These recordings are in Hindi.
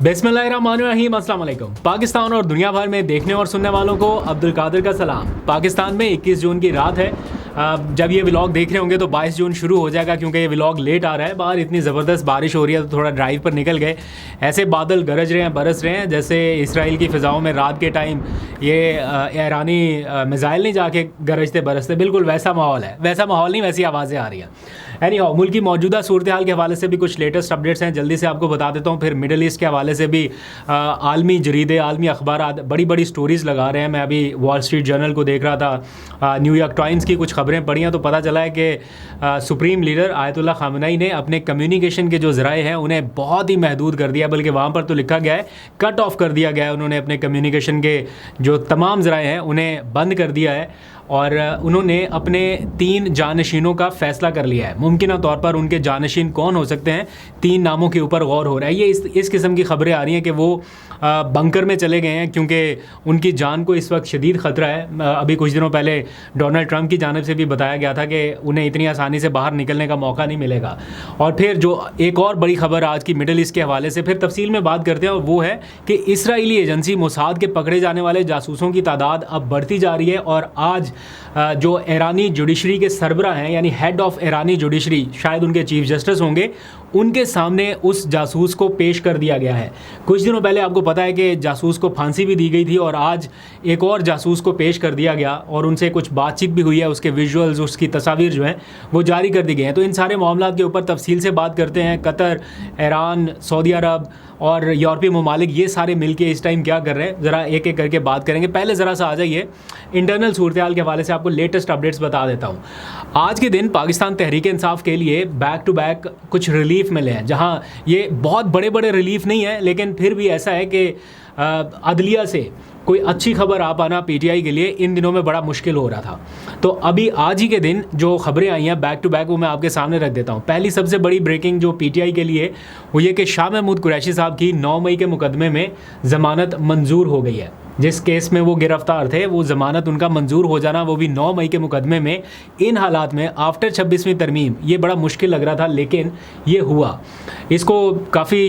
बिस्मिल्लाहिर्रहमानिर्रहीम, अस्सलाम वालेकुम। पाकिस्तान और दुनिया भर में देखने और सुनने वालों को अब्दुल कादिर का सलाम। पाकिस्तान में 21 जून की रात है। जब ये व्लॉग देख रहे होंगे तो 22 जून शुरू हो जाएगा, क्योंकि ये व्लॉग लेट आ रहा है। बाहर इतनी ज़बरदस्त बारिश हो रही है तो थोड़ा ड्राइव पर निकल गए। ऐसे बादल गरज रहे हैं, बरस रहे हैं जैसे इसराइल की फ़िज़ाओं में रात के टाइम ये ईरानी मिज़ाइल नहीं जाके गरजते बरसते, बिल्कुल वैसा माहौल है। वैसा माहौल नहीं, वैसी आवाज़ें आ रही हैं। एनीहाउ, मुल्क की मौजूदा सूरत हाल के हवाले से भी कुछ लेटेस्ट अपडेट्स हैं, जल्दी से आपको बता देता हूँ। फिर मिडल ईस्ट के हवाले से भी आलमी जरीदे, आलमी अखबार बड़ी बड़ी स्टोरीज़ लगा रहे हैं। मैं अभी वॉल स्ट्रीट जर्नल को देख रहा था, न्यूयॉर्क टाइम्स की कुछ खबरें पढ़ी हैं तो पता चला है कि सुप्रीम लीडर आयतुल्ला खामनेई ने अपने कम्युनिकेशन के जो ज़राए हैं उन्हें बहुत ही महदूद कर दिया, बल्कि वहाँ पर तो लिखा गया है कट ऑफ कर दिया गया है। उन्होंने अपने कम्युनिकेशन के जो तमाम ज़राए हैं उन्हें बंद कर दिया है और उन्होंने अपने 3 जानशीनों का फ़ैसला कर लिया है। मुमकिन तौर पर उनके जानशीन कौन हो सकते हैं, 3 नामों के ऊपर गौर हो रहा है। ये इस किस्म की खबरें आ रही हैं कि वो बंकर में चले गए हैं, क्योंकि उनकी जान को इस वक्त शदीद ख़तरा है। अभी कुछ दिनों पहले डोनाल्ड ट्रंप की जानिब से भी बताया गया था कि उन्हें इतनी आसानी से बाहर निकलने का मौका नहीं मिलेगा। और फिर जो एक और बड़ी खबर आज की मिडल ईस्ट के हवाले से फिर तफसील में बात करते हैं, और वो है कि इसराइली एजेंसी मोसाद के पकड़े जाने वाले जासूसों की तादाद अब बढ़ती जा रही है। और आज जो ईरानी जुडिशरी के सरबरा हैं, यानी हेड ऑफ ईरानी जुडिशरी, शायद उनके चीफ जस्टिस होंगे, उनके सामने उस जासूस को पेश कर दिया गया है। कुछ दिनों पहले आपको पता है कि जासूस को फांसी भी दी गई थी, और आज एक और जासूस को पेश कर दिया गया और उनसे कुछ बातचीत भी हुई है। उसके विजुअल्स, उसकी तस्वीर जो हैं वो जारी कर दी गई हैं। तो इन सारे मामलों के ऊपर तफसील से बात करते हैं। कतर, ईरान, सऊदी अरब और यूरोपीय ममालिक, ये सारे मिलके इस टाइम क्या कर रहे हैं, ज़रा एक एक करके बात करेंगे। पहले ज़रा सा आ जाइए इंटरनल सूरत हाल के हवाले से आपको लेटेस्ट अपडेट्स बता देता हूँ। आज के दिन पाकिस्तान तहरीक इंसाफ के लिए बैक टू बैक कुछ रिलीफ मिले हैं, जहाँ ये बहुत बड़े बड़े रिलीफ नहीं है, लेकिन फिर भी ऐसा है कि अदलिया से कोई अच्छी खबर आ पाना पीटीआई के लिए इन दिनों में बड़ा मुश्किल हो रहा था। तो अभी आज ही के दिन जो खबरें आई हैं बैक टू बैक, वो मैं आपके सामने रख देता हूँ। पहली सबसे बड़ी ब्रेकिंग जो पीटीआई के लिए वो ये कि शाह महमूद कुरैशी साहब की 9 मई के मुकदमे में ज़मानत मंजूर हो गई है। जिस केस में वो गिरफ्तार थे, वो ज़मानत उनका मंजूर हो जाना, वो भी 9 मई के मुकदमे में, इन हालात में आफ्टर 26वीं तरमीम, ये बड़ा मुश्किल लग रहा था, लेकिन ये हुआ। इसको काफ़ी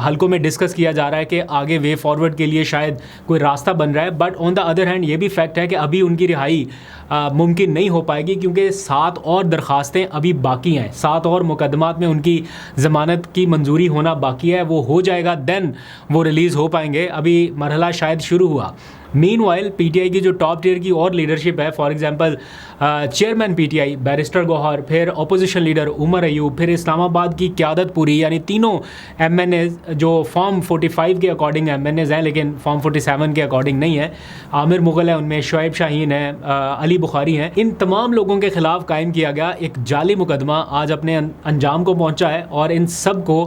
हलकों में डिस्कस किया जा रहा है कि आगे वे फॉरवर्ड के लिए शायद कोई रास्ता बन रहा है। But on the other hand ये भी फैक्ट है कि अभी उनकी रिहाई मुमकिन नहीं हो पाएगी, क्योंकि 7 और दरख्वास्तें अभी बाकी हैं। 7 और मुकदमात में उनकी ज़मानत की मंजूरी होना बाकी है। वो हो जाएगा, देन वो रिलीज़ हो पाएंगे। अभी मरहला शायद शुरू हुआ। मीनवाइल पीटीआई की जो टॉप टियर की और लीडरशिप है, for example chairman PTI barrister Gohar, फिर अपोजिशन लीडर उमर अयूब, फिर इस्लामाबाद की क़यादत पूरी, यानी तीनों एमएनएज जो फॉर्म 45 के अकॉर्डिंग एमएनएज हैं, लेकिन फॉर्म 47 के अकॉर्डिंग नहीं है। आमिर मुगल है उनमें, शुएब शाहीन है, अली बुखारी हैं। इन तमाम लोगों के ख़िलाफ़ कायम किया गया एक जाली मुकदमा आज अपने अंजाम को पहुँचा है, और इन सब को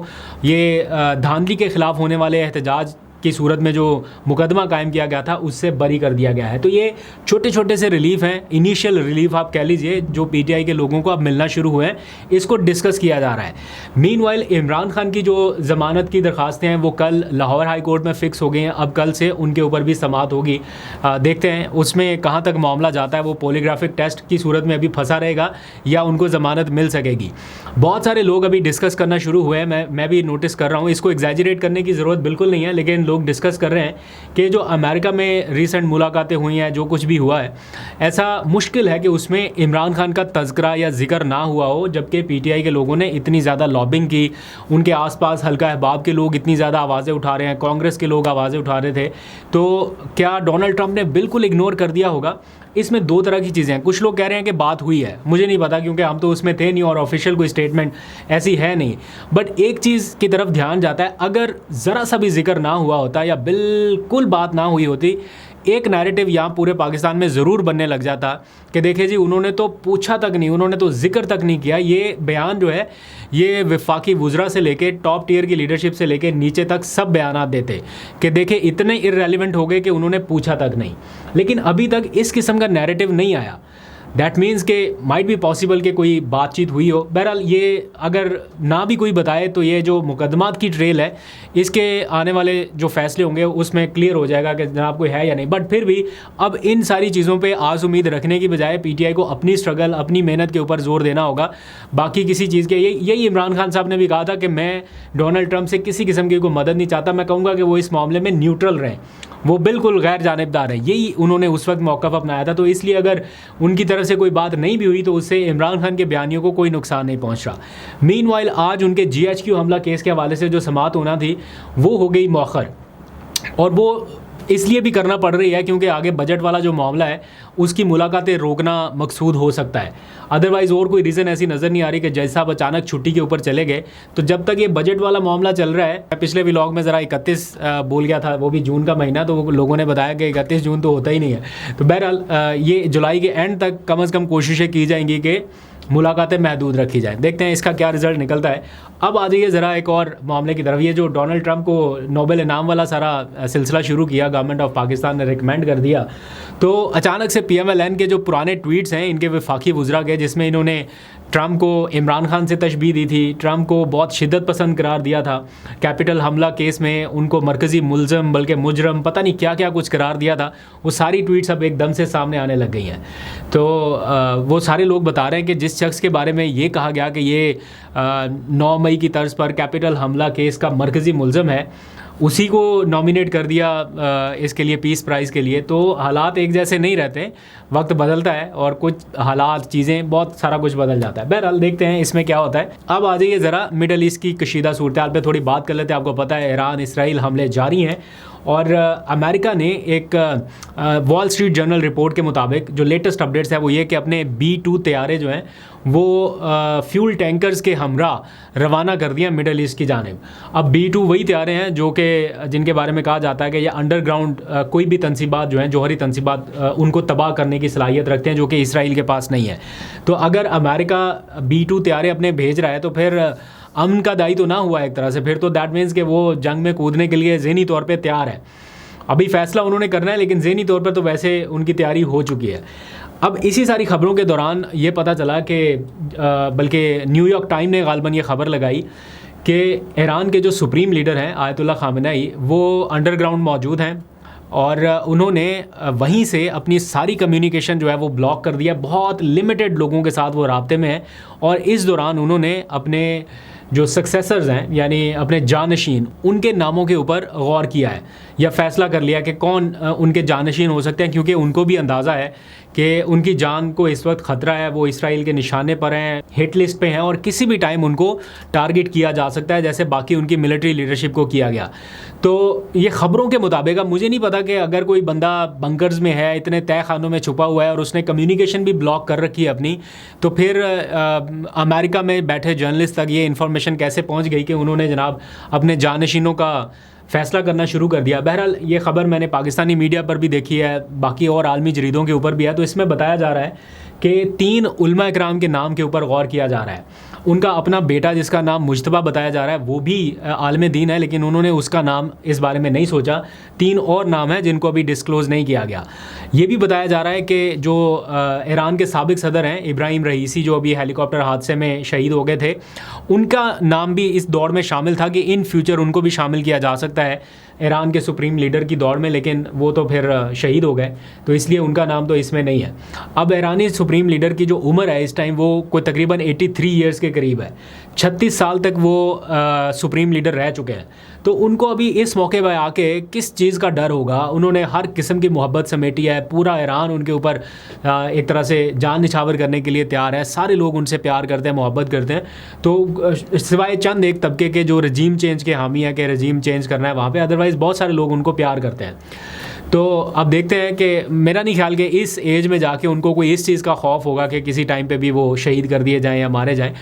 ये धांधली के ख़िलाफ़ होने वाले एहतजाज की सूरत में जो मुकदमा कायम किया गया था उससे बरी कर दिया गया है। तो ये छोटे छोटे से रिलीफ हैं, इनिशियल रिलीफ आप कह लीजिए, जो पीटीआई के लोगों को अब मिलना शुरू हुए हैं। इसको डिस्कस किया जा रहा है। मीनवाइल इमरान खान की जो ज़मानत की दरख्वास्तें हैं वो कल लाहौर हाई कोर्ट में फ़िक्स हो गई हैं। अब कल से उनके ऊपर भी समाअत होगी। देखते हैं उसमें कहाँ तक मामला जाता है। वो पॉलीग्राफिक टेस्ट की सूरत में अभी फंसा रहेगा या उनको ज़मानत मिल सकेगी। बहुत सारे लोग अभी डिस्कस करना शुरू हुए हैं, मैं भी नोटिस कर रहा हूँ। इसको एग्जैजरेट करने की ज़रूरत बिल्कुल नहीं है, लेकिन लोग डिस्कस कर रहे हैं कि जो अमेरिका में रीसेंट मुलाकातें हुई हैं, जो कुछ भी हुआ है, ऐसा मुश्किल है कि उसमें इमरान खान का तज़किरा या जिक्र ना हुआ हो, जबकि पीटीआई के लोगों ने इतनी ज़्यादा लॉबिंग की, उनके आसपास हल्का अहबाब के लोग इतनी ज़्यादा आवाज़ें उठा रहे हैं, कांग्रेस के लोग आवाज़ें उठा रहे थे। तो क्या डोनाल्ड ट्रंप ने बिल्कुल इग्नोर कर दिया होगा? इसमें 2 तरह की चीज़ें हैं। कुछ लोग कह रहे हैं कि बात हुई है, मुझे नहीं पता, क्योंकि हम तो उसमें थे नहीं और ऑफिशियल कोई स्टेटमेंट ऐसी है नहीं। बट एक चीज़ की तरफ ध्यान जाता है, अगर ज़रा सा भी जिक्र ना हुआ होता या बिल्कुल बात ना हुई होती, एक नैरेटिव यहाँ पूरे पाकिस्तान में ज़रूर बनने लग जाता कि देखिए जी, उन्होंने तो पूछा तक नहीं, उन्होंने तो जिक्र तक नहीं किया। ये बयान जो है ये वफाकी वुज़रा से लेके टॉप टियर की लीडरशिप से लेके नीचे तक सब बयानात देते कि देखिए इतने इररेलेवेंट हो गए कि उन्होंने पूछा तक नहीं। लेकिन अभी तक इस किस्म का नैरेटिव नहीं आया। दैट मीन्स के माइट भी पॉसिबल कि कोई बातचीत हुई हो। बहरहाल ये अगर ना भी कोई बताए तो ये जो मुकदमात की ट्रेल है इसके आने वाले जो फैसले होंगे उसमें क्लियर हो जाएगा कि जनाब कोई है या नहीं। बट फिर भी अब इन सारी चीज़ों पे आस उम्मीद रखने की बजाय पीटीआई को अपनी स्ट्रगल, अपनी मेहनत के ऊपर जोर देना होगा, बाकी किसी चीज़ के। यही इमरान खान साहब ने भी कहा था कि मैं डोनाल्ड ट्रंप से किसी किस्म की कोई मदद नहीं चाहता, मैं कहूँगा कि वो इस मामले में न्यूट्रल रहें, वो बिल्कुल गैर जानिबदार है। यही उन्होंने उस वक्त मौक़िफ़ अपनाया था। तो इसलिए अगर उनकी तरफ से कोई बात नहीं भी हुई तो उससे इमरान खान के बयानियों को कोई नुकसान नहीं पहुंच रहा। मीनवाइल आज उनके GHQ हमला केस के हवाले से जो समाअत होना थी वो हो गई मौखर, और वो इसलिए भी करना पड़ रही है क्योंकि आगे बजट वाला जो मामला है उसकी मुलाकातें रोकना मकसूद हो सकता है। अदरवाइज़ और कोई रीज़न ऐसी नज़र नहीं आ रही कि जज साहब अचानक छुट्टी के ऊपर चले गए। तो जब तक ये बजट वाला मामला चल रहा है, पिछले व्लॉग में ज़रा 31 बोल गया था, वो भी जून का महीना, तो लोगों ने बताया कि 31 जून तो होता ही नहीं है। तो बहरहाल ये जुलाई के एंड तक कम से कम कोशिशें की जाएंगी कि मुलाकातें महदूद रखी जाएँ। देखते हैं इसका क्या रिज़ल्ट निकलता है। अब आ जाइए ज़रा एक और मामले की तरफ। ये जो डोनाल्ड ट्रंप को नोबेल इनाम वाला सारा सिलसिला शुरू किया, गवर्नमेंट ऑफ पाकिस्तान ने रिकमेंड कर दिया, तो अचानक से PMLN के जो पुराने ट्वीट्स हैं इनके वफाकी वुज़रा के, जिसमें इन्होंने ट्रंप को इमरान खान से तशबीह दी थी, ट्रंप को बहुत शिद्दत पसंद करार दिया था, कैपिटल हमला केस में उनको मरकज़ी मुलज़म बल्कि मुजरम पता नहीं क्या क्या कुछ करार दिया था, वो सारी ट्वीट्स अब एकदम से सामने आने लग गई हैं। तो वो सारे लोग बता रहे हैं कि जिस शख्स के बारे में ये कहा गया कि ये 9 मई की तर्ज पर कैपिटल हमला केस का मरकज़ी मुलज़म है, उसी को नॉमिनेट कर दिया इसके लिए, पीस प्राइज़ के लिए। तो हालात एक जैसे नहीं रहते, वक्त बदलता है और कुछ हालात, चीज़ें, बहुत सारा कुछ बदल जाता है। बहरहाल देखते हैं इसमें क्या होता है। अब आ जाइए ज़रा मिडल ईस्ट की कशीदा सूरत हाल पर थोड़ी बात कर लेते हैं। आपको पता है ईरान इसराइल हमले जारी हैं, और अमेरिका ने एक वॉल स्ट्रीट जर्नल रिपोर्ट के मुताबिक जो लेटेस्ट अपडेट्स है वो ये कि अपने B-2 तैयारे जो हैं वो फ्यूल टैंकर्स के हमरा रवाना कर दिया मिडल ईस्ट की जानिब। अब B-2 वही तैयारे हैं जो कि जिनके बारे में कहा जाता है कि ये अंडरग्राउंड कोई भी तनसीबात जो हैं, जौहरी तनसीबात, उनको तबाह करने की सलाहियत रखते हैं, जो कि इसराइल के पास नहीं है। तो अगर अमेरिका B-2 तैयारे अपने भेज रहा है तो फिर अमन का दायित्व तो ना हुआ एक तरह से, फिर तो दैट मीन्स कि वो जंग में कूदने के लिए ज़हनी तौर पे तैयार है। अभी फ़ैसला उन्होंने करना है, लेकिन ज़हनी तौर पर तो वैसे उनकी तैयारी हो चुकी है। अब इसी सारी ख़बरों के दौरान ये पता चला कि बल्कि न्यूयॉर्क टाइम ने गालबन ये ख़बर लगाई कि ईरान के जो सुप्रीम लीडर हैं आयतुल्लाह खामेनेई, वो अंडरग्राउंड मौजूद हैं, और उन्होंने वहीं से अपनी सारी कम्युनिकेशन जो है वो ब्लॉक कर दिया। बहुत लिमिटेड लोगों के साथ वो राब्ते में हैं, और इस दौरान उन्होंने अपने जो सक्सेसर्स हैं यानी अपने जानशीन, उनके नामों के ऊपर गौर किया है या फ़ैसला कर लिया कि कौन उनके जानशीन हो सकते हैं, क्योंकि उनको भी अंदाज़ा है कि उनकी जान को इस वक्त ख़तरा है, वो इसराइल के निशाने पर हैं, हिट लिस्ट पे हैं, और किसी भी टाइम उनको टारगेट किया जा सकता है जैसे बाकी उनकी मिलिट्री लीडरशिप को किया गया। तो ये ख़बरों के मुताबिक, अब मुझे नहीं पता कि अगर कोई बंदा बंकर्स में है, इतने तय खानों में छुपा हुआ है और उसने कम्युनिकेशन भी ब्लॉक कर रखी है अपनी, तो फिर अमेरिका में बैठे जर्नलिस्ट तक ये इन्फॉर्मेशन कैसे पहुँच गई कि उन्होंने जनाब अपने जानशीनों का फ़ैसला करना शुरू कर दिया। बहरहाल ये ख़बर मैंने पाकिस्तानी मीडिया पर भी देखी है, बाकी और आलमी जरीदों के ऊपर भी है। तो इसमें बताया जा रहा है कि 3 उलमा इकराम के नाम के ऊपर गौर किया जा रहा है। उनका अपना बेटा जिसका नाम मुज्तबा बताया जा रहा है वो भी आलिम दीन है, लेकिन उन्होंने उसका नाम इस बारे में नहीं सोचा। 3 और नाम हैं जिनको अभी डिस्क्लोज़ नहीं किया गया। ये भी बताया जा रहा है कि जो ईरान के साबिक सदर हैं इब्राहिम रईसी, जो अभी हेलीकॉप्टर हादसे में शहीद हो गए थे, उनका नाम भी इस दौड़ में शामिल था कि इन फ्यूचर उनको भी शामिल किया जा सकता है ईरान के सुप्रीम लीडर की दौड़ में, लेकिन वो तो फिर शहीद हो गए, तो इसलिए उनका नाम तो इसमें नहीं है। अब ईरानी सुप्रीम लीडर की जो उम्र है इस टाइम वो कोई तकरीबन 83 ईयर्स के करीब है। 36 साल तक वो सुप्रीम लीडर रह चुके हैं। तो उनको अभी इस मौके पर आके किस चीज़ का डर होगा? उन्होंने हर किस्म की मोहब्बत समेटी है, पूरा ईरान उनके ऊपर एक तरह से जान निछावर करने के लिए तैयार है, सारे लोग उनसे प्यार करते हैं, मोहब्बत करते हैं। तो सिवाय चंद एक तबके के जो रजीम चेंज के हामी हैं कि रजीम चेंज करना है वहाँ पे, अदरवाइज़ बहुत सारे लोग उनको प्यार करते हैं। तो अब देखते हैं कि मेरा नहीं ख्याल कि इस एज में जाके उनको कोई इस चीज़ का खौफ होगा कि किसी टाइम पे भी वो शहीद कर दिए जाएं या मारे जाएं।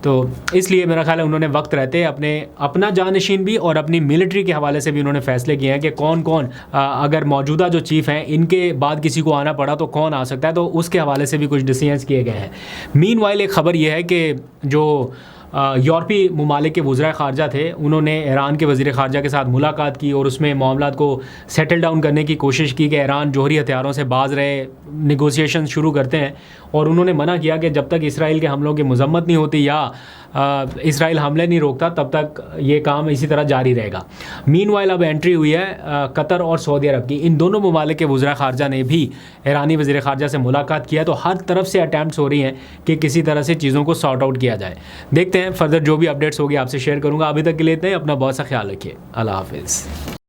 तो इसलिए मेरा ख्याल है उन्होंने वक्त रहते अपना जानशीन भी और अपनी मिलिट्री के हवाले से भी उन्होंने फैसले किए हैं कि कौन कौन अगर मौजूदा जो चीफ़ हैं इनके बाद किसी को आना पड़ा तो कौन आ सकता है, तो उसके हवाले से भी कुछ डिसीजंस किए गए हैं। मीनवाइल एक ख़बर यह है कि जो यूरोपीय ममालिक के वज़ीर ख़ारजा थे, उन्होंने ईरान के वज़ीर ख़ारजा के साथ मुलाकात की और उसमें मामलात को सेटल डाउन करने की कोशिश की कि ईरान जौहरी हथियारों से बाज रहे, नेगोशिएशन शुरू करते हैं। और उन्होंने मना किया कि जब तक इसराइल के हमलों की मज़म्मत नहीं होती या इसराइल हमले नहीं रोकता तब तक ये काम इसी तरह जारी रहेगा। मीनवाइल अब एंट्री हुई है कतर और सऊदी अरब की। इन दोनों ममालिक के वज़ीर ख़ारजा ने भी ईरानी वज़ीर ख़ारजा से मुलाकात किया, तो हर तरफ से अटैम्प्ट्स हो रही हैं कि किसी तरह से चीज़ों को सॉर्ट आउट किया जाए। देखते हैं फर्दर जो भी अपडेट्स होगी आपसे शेयर करूँगा। अभी तक के लिए इतना ही। अपना बहुत सा ख्याल रखिए। अल्लाह हाफ़िज़।